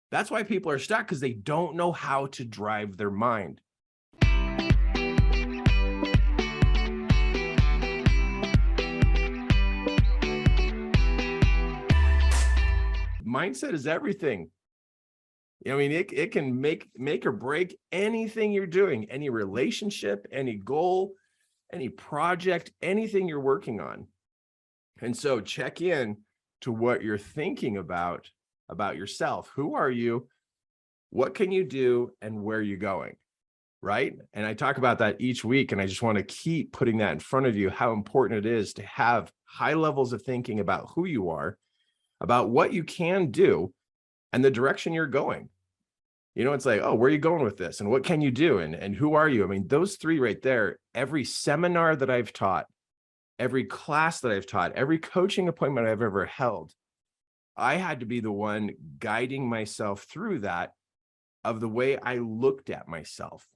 That's why people are stuck, because they don't know how to drive their mind. Mindset is everything. I mean, it can make or break anything you're doing, any relationship, any goal, any project, anything you're working on. And so check in to what you're thinking about yourself. Who are you? What can you do? And where are you going? Right? And I talk about that each week. And I just want to keep putting that in front of you, how important it is to have high levels of thinking about who you are, about what you can do, and the direction you're going. It's like, oh, where are you going with this? And what can you do? And who are you? I mean, those three right there, every seminar that I've taught, every class that I've taught, every coaching appointment I've ever held, I had to be the one guiding myself through that, of the way I looked at myself,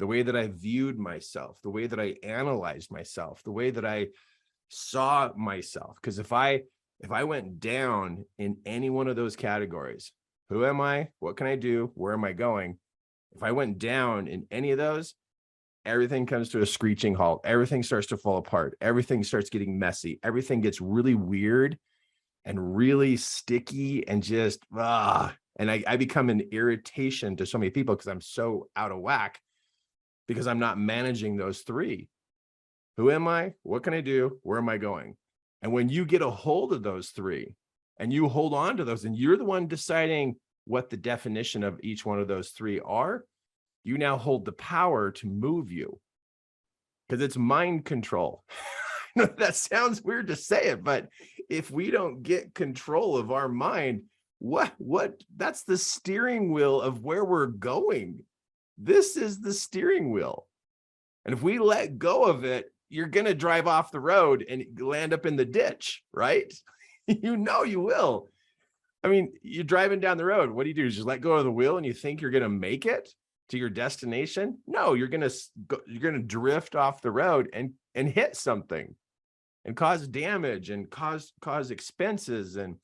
the way that I viewed myself, the way that I analyzed myself, the way that I saw myself. Because if I went down in any one of those categories, who am I? What can I do? Where am I going? If I went down in any of those, everything comes to a screeching halt. Everything starts to fall apart. Everything starts getting messy. Everything gets really weird and really sticky and just, and I become an irritation to so many people because I'm so out of whack, because I'm not managing those three. Who am I? What can I do? Where am I going? And when you get a hold of those three and you hold on to those, and you're the one deciding what the definition of each one of those three are, you now hold the power to move you, because it's mind control. That sounds weird to say it, but if we don't get control of our mind, what that's the steering wheel of where we're going. This is the steering wheel. And if we let go of it, you're going to drive off the road and land up in the ditch, right? You will. I mean, you're driving down the road. What do? You just let go of the wheel and you think you're going to make it to your destination? No, you're going to drift off the road and hit something and cause damage and cause expenses and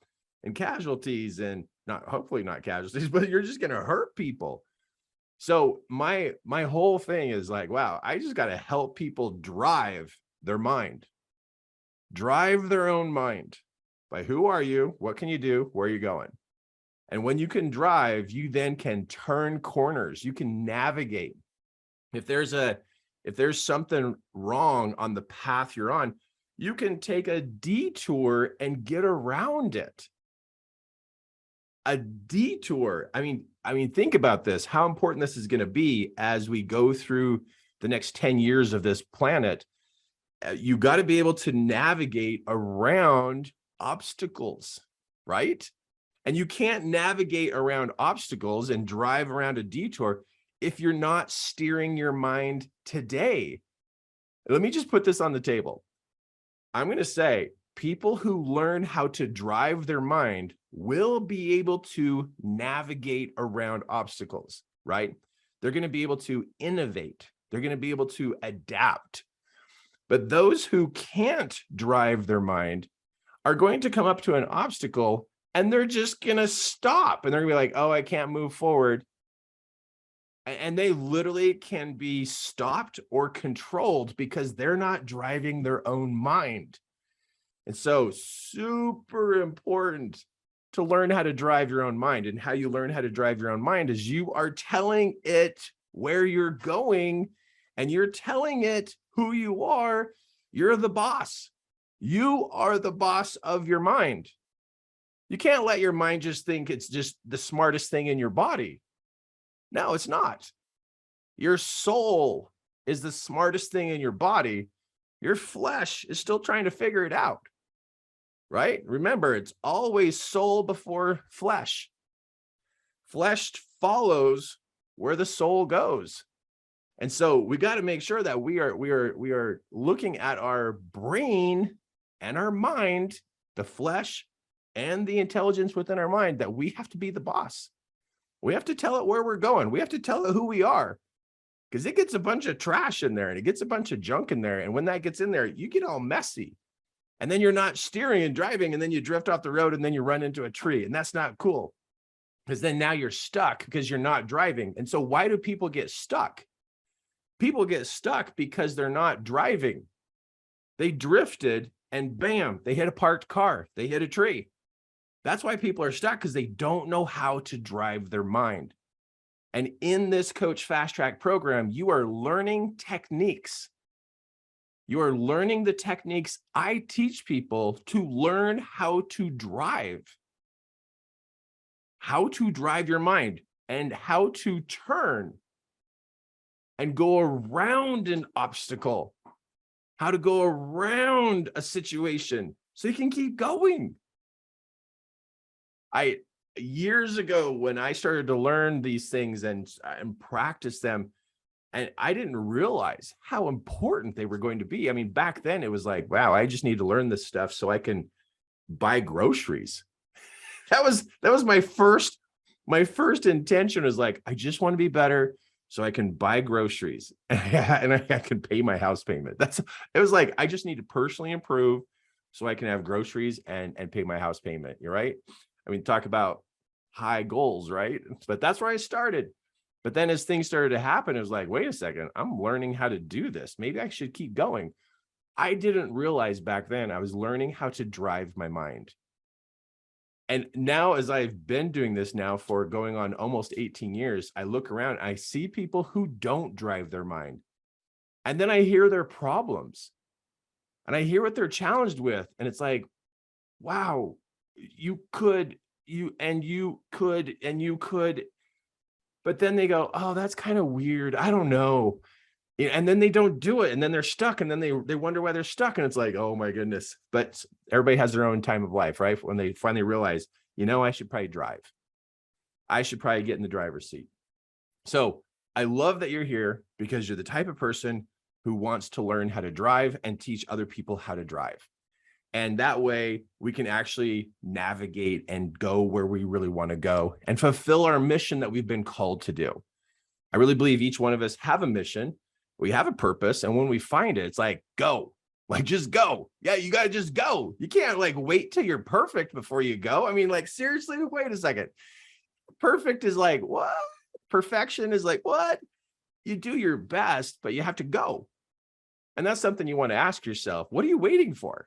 casualties, and hopefully not casualties, but you're just going to hurt people. So my whole thing is like, wow, I just got to help people drive their mind, drive their own mind by who are you? What can you do? Where are you going? And when you can drive, you then can turn corners. You can navigate. If there's something wrong on the path you're on, you can take a detour and get around it. A detour. I mean, think about this, how important this is going to be as we go through the next 10 years of this planet. You got to be able to navigate around obstacles, right? And you can't navigate around obstacles and drive around a detour if you're not steering your mind today. Let me just put this on the table. I'm going to say people who learn how to drive their mind will be able to navigate around obstacles, right? They're going to be able to innovate. They're going to be able to adapt. But those who can't drive their mind are going to come up to an obstacle and they're just going to stop. And they're going to be like, oh, I can't move forward. And they literally can be stopped or controlled because they're not driving their own mind. And so super important to learn how to drive your own mind. And how you learn how to drive your own mind is you are telling it where you're going, and you're telling it who you are. You're the boss. You are the boss of your mind. You can't let your mind just think it's just the smartest thing in your body. No, it's not. Your soul is the smartest thing in your body. Your flesh is still trying to figure it out, right? Remember, it's always soul before flesh. Flesh follows where the soul goes. And so we got to make sure that we are looking at our brain and our mind, the flesh and the intelligence within our mind, that we have to be the boss. We have to tell it where we're going. We have to tell it who we are, because it gets a bunch of trash in there and it gets a bunch of junk in there. And when that gets in there, you get all messy, and then you're not steering and driving, and then you drift off the road and then you run into a tree, and that's not cool. because then now you're stuck because you're not driving. And so why do people get stuck? People get stuck because they're not driving. They drifted and bam, they hit a parked car. They hit a tree. That's why people are stuck, because they don't know how to drive their mind. And in this Coach Fast Track program, you are learning techniques. You are learning the techniques I teach people to learn how to drive your mind, and how to turn and go around an obstacle, how to go around a situation so you can keep going. Years ago, when I started to learn these things and practice them, and I didn't realize how important they were going to be. I mean, back then it was like, wow, I just need to learn this stuff so I can buy groceries. That was my first intention, was like, I just want to be better so I can buy groceries and I can pay my house payment. It was like, I just need to personally improve so I can have groceries and pay my house payment. You're right. I mean, talk about high goals, right? But that's where I started. But then as things started to happen, it was like, wait a second, I'm learning how to do this. Maybe I should keep going. I didn't realize back then I was learning how to drive my mind. And now, as I've been doing this now for going on almost 18 years, I look around, I see people who don't drive their mind. And then I hear their problems and I hear what they're challenged with. And it's like, wow, you could, but then they go, oh, that's kind of weird. I don't know. And then they don't do it, and then they're stuck, and then they wonder why they're stuck. And it's like, oh my goodness. But everybody has their own time of life, right? When they finally realize, I should probably drive. I should probably get in the driver's seat. So I love that you're here, because you're the type of person who wants to learn how to drive and teach other people how to drive. And that way we can actually navigate and go where we really want to go and fulfill our mission that we've been called to do. I really believe each one of us have a mission. We have a purpose. And when we find it, it's like, go, like, just go. Yeah, you got to just go. You can't like wait till you're perfect before you go. I mean, like, seriously, wait a second. Perfect is like, what? Perfection is like, what? You do your best, but you have to go. And that's something you want to ask yourself. What are you waiting for?